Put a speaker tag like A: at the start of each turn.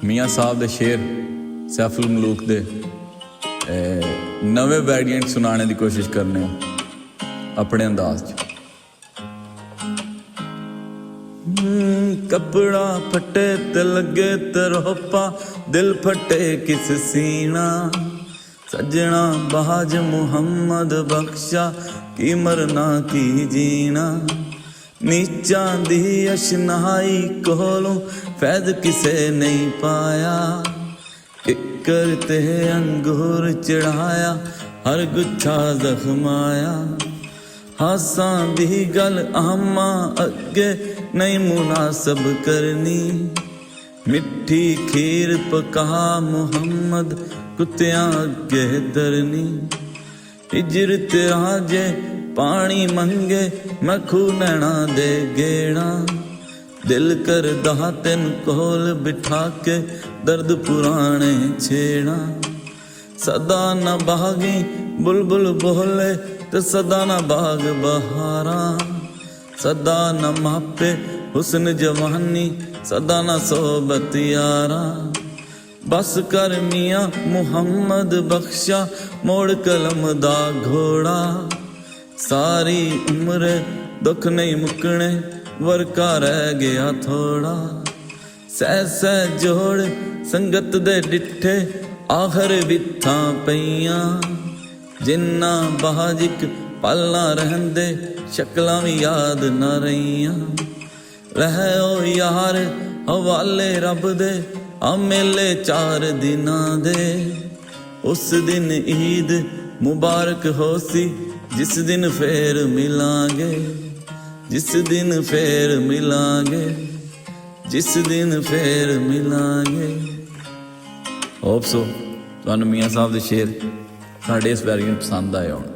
A: मियाँ साहब दे शेर सैफुल मलूक दे नवे वैरिएंट सुनाने की कोशिश करने अपने अंदाज च। कपड़ा फटे ते लगे तरोपा, दिल फटे किस सीना, सजना बाज मुहम्मद बख्शा, की मरना की जीना। नीचा दी अशनाई कोलों फैद किसे नहीं पाया, किकर ते अंगूर चढ़ाया, हर गुच्छा जख्माया। हासां दी गल आमा अगे नहीं मुनासब करनी, मिठी खीर पका मुहम्मद कुत्तियां अगे दरनी। हिजर तेरा जे पानी मंगे मैं खू नैना दे गेड़ा, दिल करदा तेन कोल बिठा के दर्द पुराने छेड़ा। सदा न बागी बुलबुल बोले ते सदा न बाग बहारा, सदा न मापे हुस्न जवानी, सदा न सोबत यारा। बस कर मियाँ मुहम्मद बख्शा, मोड़ कलम दा घोड़ा। सारी उम्र दुख नहीं मुकने, वरका रह गया थोड़ा। सह सह जोड़ संगत दे डिठे, आखर बिथा पईयां। जिन्ना बाजिक पलना रहंदे, शक्लां भी याद न रहियां। रह ओ यार हवाले रब दे, आ मेले 4 दिनां दे। उस दिन ईद मुबारक होसी, जिस दिन फेर मिलांगे, जिस दिन फेर मिलांगे, जिस दिन फेर मिलांगे। होप सो तुहानूं मियाँ साहब दे शेर साढ़े इस वैरिएंट पसंद आए होण।